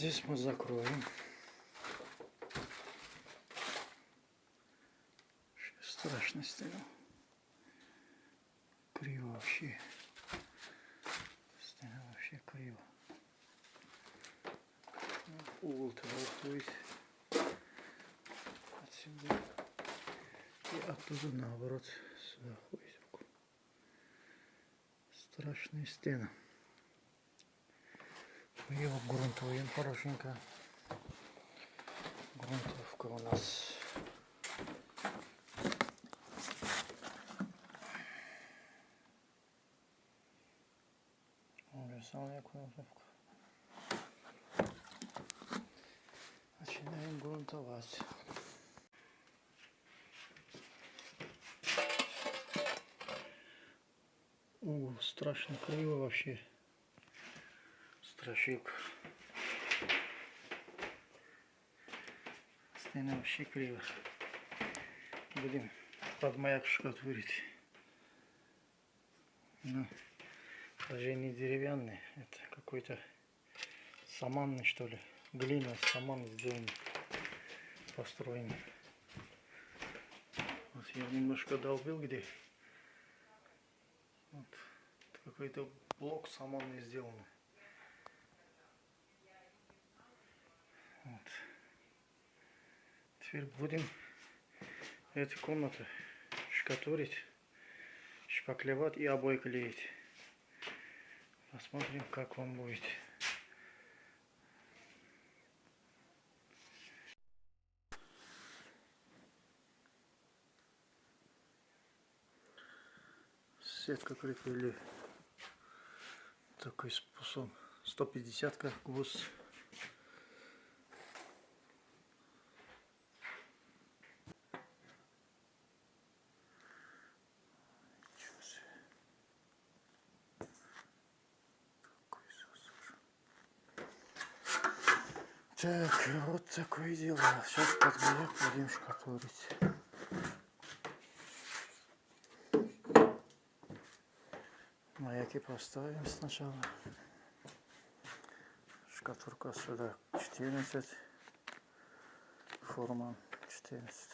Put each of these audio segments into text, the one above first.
Здесь мы закроем. Страшно стало. Криво вообще. Стало вообще криво. Угол-то выходит отсюда. И оттуда наоборот сюда ходит. Страшная стена. Мы его грунтуем хорошенько. Грунтовка у нас универсальная грунтовка. Начинаем грунтовать. Угол страшно криво вообще. Страшилка. Стена вообще криво. Будем под маяк штукатурить. Но даже не деревянный, это какой-то саманный, что ли. Глина, саман сделан, построен. Вот я немножко долбил где. Вот какой-то блок саманный сделан. Вот. Теперь будем эту комнату штукатурить, шпаклевать и обои клеить. Посмотрим, как вам будет. Сетка крепили такой способ. 150 как гвоздь. Так, вот такое дело. Сейчас под маяк будем штукатурить. Маяки поставим сначала. Штукатурка сюда 14. Форма 14.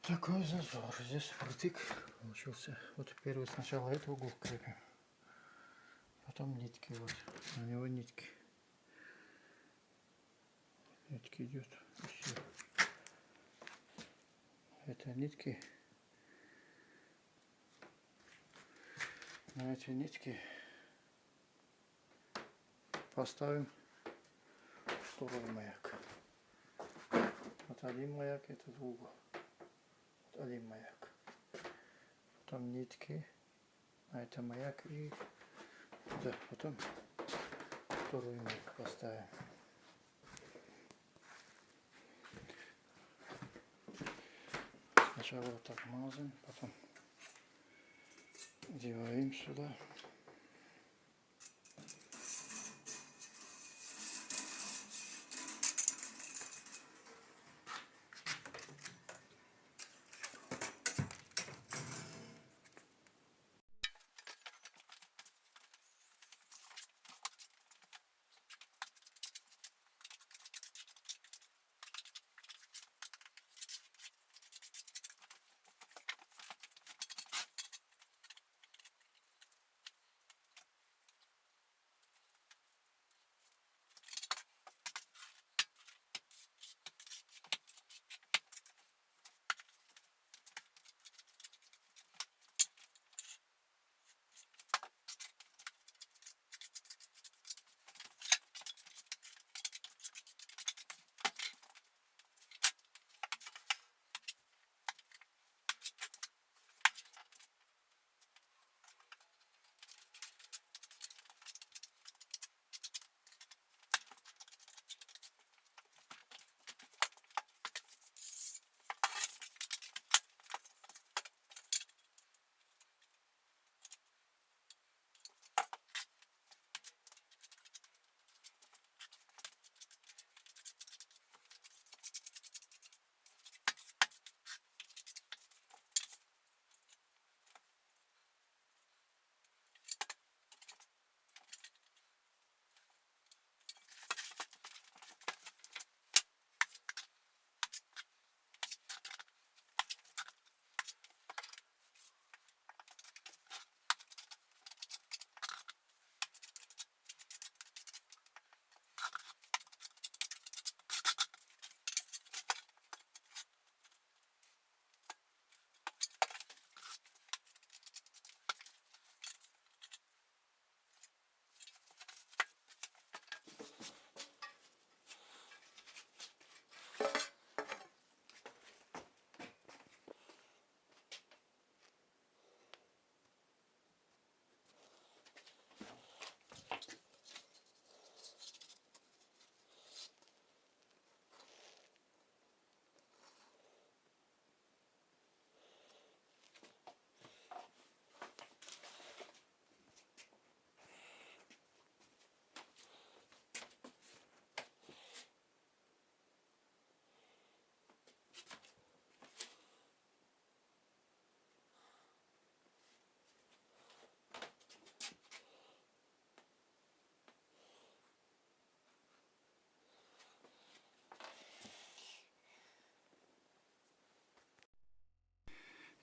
Такой зазор. Здесь протык получился. Вот первый сначала этот угол крепим. Потом нитки вот. На него нитки. Нитки идет. Все. Это нитки. На эти нитки поставим второй маяк. Вот один маяк, этот угол. Вот один маяк. Потом нитки. А это маяк и да, потом второй маяк поставим. Сначала вот так мазаем, потом деваем сюда.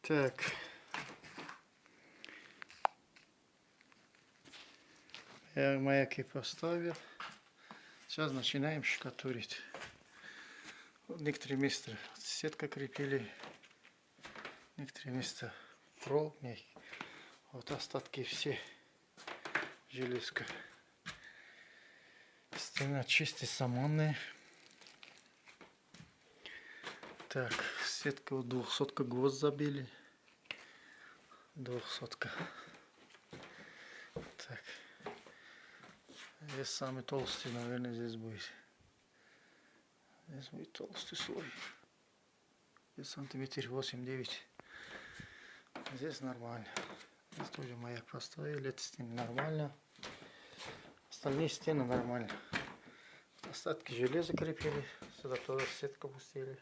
Так. Я маяки поставил. Сейчас начинаем штукатурить. Вот некоторые места сетка крепили. Некоторые места провод мягкий. Вот остатки все. Железка. Стена чистая, саманная. Так, сетка вот 200 гвоздь забили. 200. Так. Здесь самый толстый, наверное, здесь будет. Здесь будет толстый слой. Здесь сантиметр 8-9. Здесь нормально. Здесь тоже маяк поставили. Эта стена нормально. Остальные стены нормально. Остатки железа крепили. Сюда тоже сетку пустили.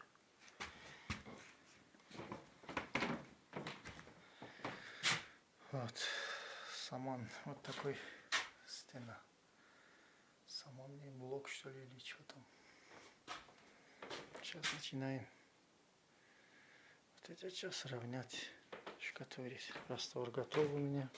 Вот. Саман. Вот такой стена. Саманный блок, что ли, или что там. Сейчас начинаем. Вот это сейчас равнять, штукатурить. Раствор готов у меня.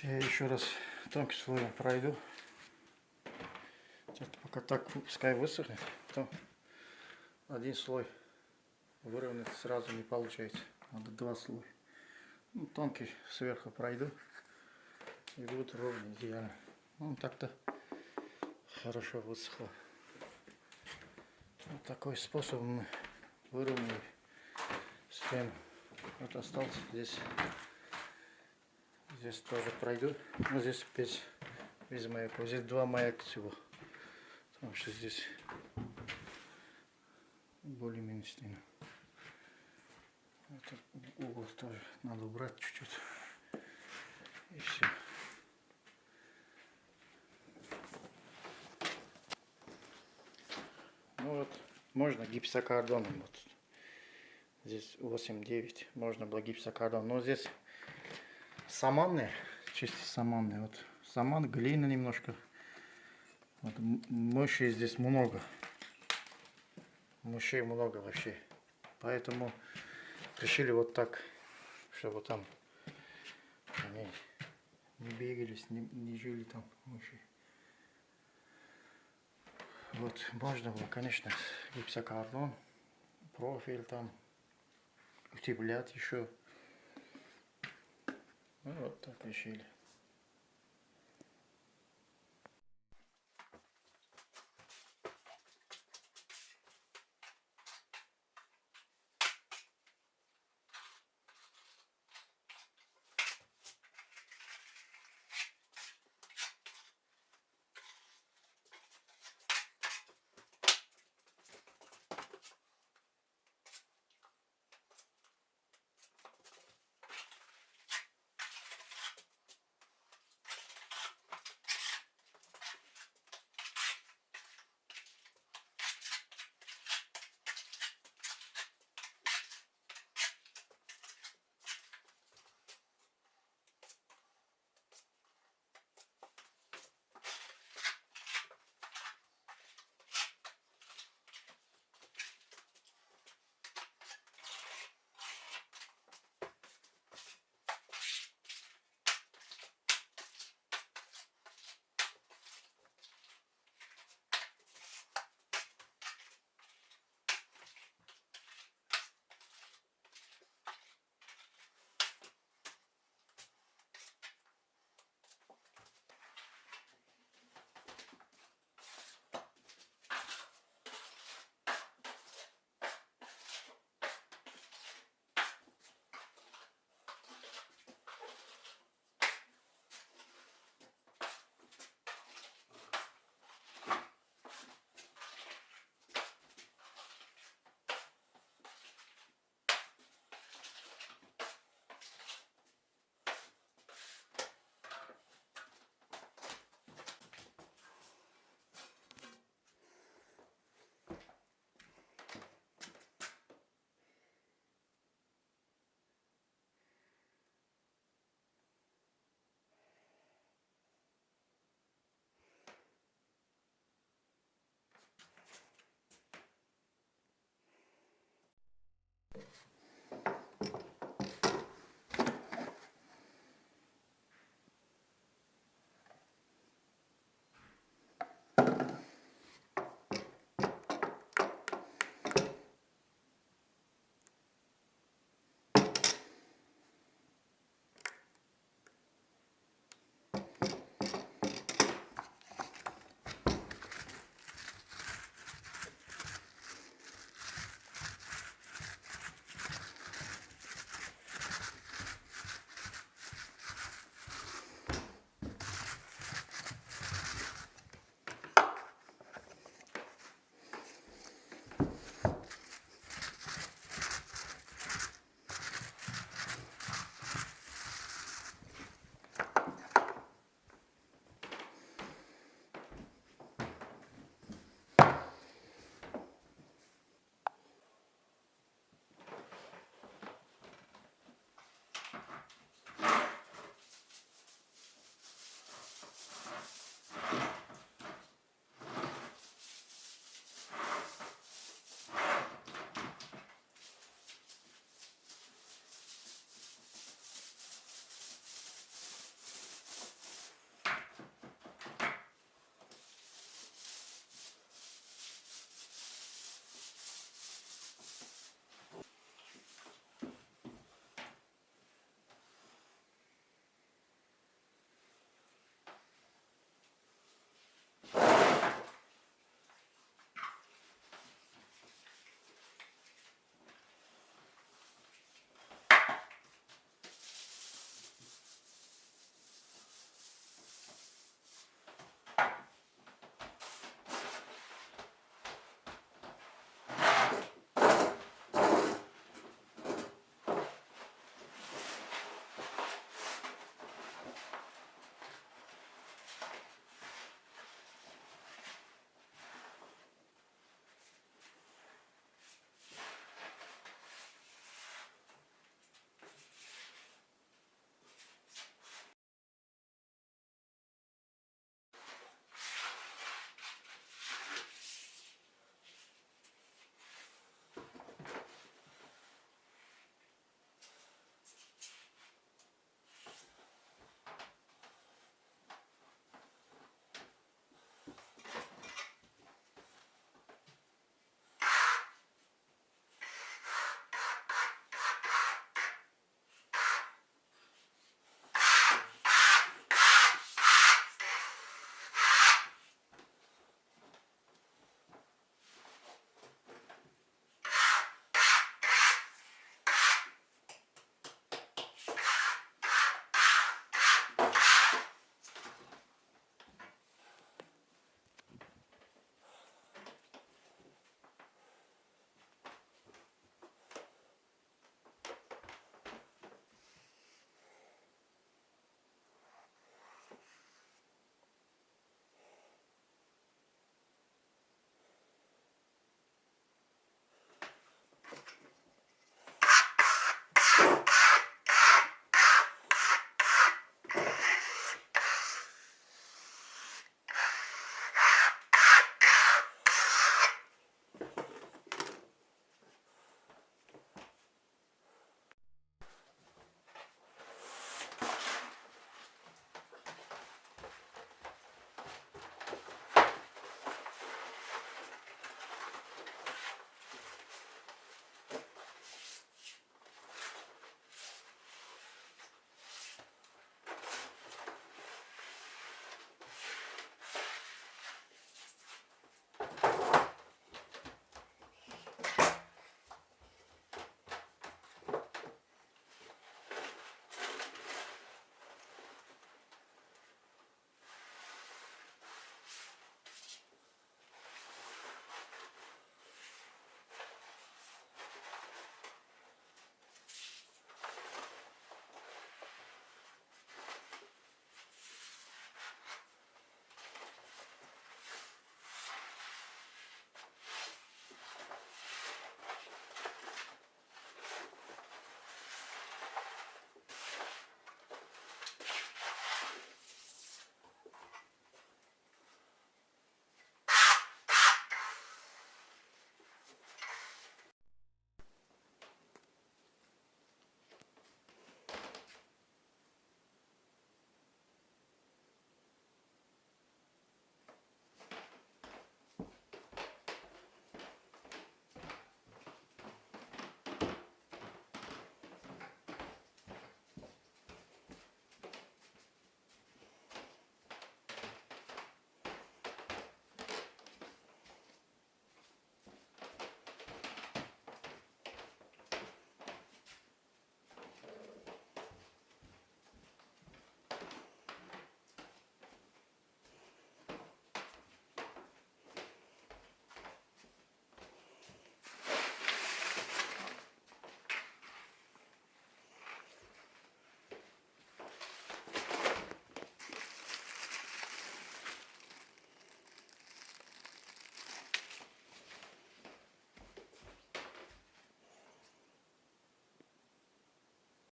Я еще раз тонким слоем пройду. Сейчас пока так пускай высохнет, то один слой выровнять сразу не получается. Надо два слоя. Ну, тонкий сверху пройду и будет ровно, идеально. Ну, так-то хорошо высохло. Вот такой способ мы выровняли стену. Вот остался здесь. Здесь тоже пройду. Но здесь без маяка. Здесь два маяка всего. Потому что здесь более-менее стена. Этот угол тоже надо убрать чуть-чуть. И все. Ну вот, можно гипсокартоном. Вот. Здесь 8-9. Можно было гипсокартон. Но здесь саманные, чисто саманные. Вот саман, глина немножко. Вот, мышей здесь много. Мышей много вообще. Поэтому решили вот так, чтобы там они не бегались, не жили там мыши. Вот, можно было, конечно, гипсокартон, профиль там, утеплять еще. Ну, вот так решили.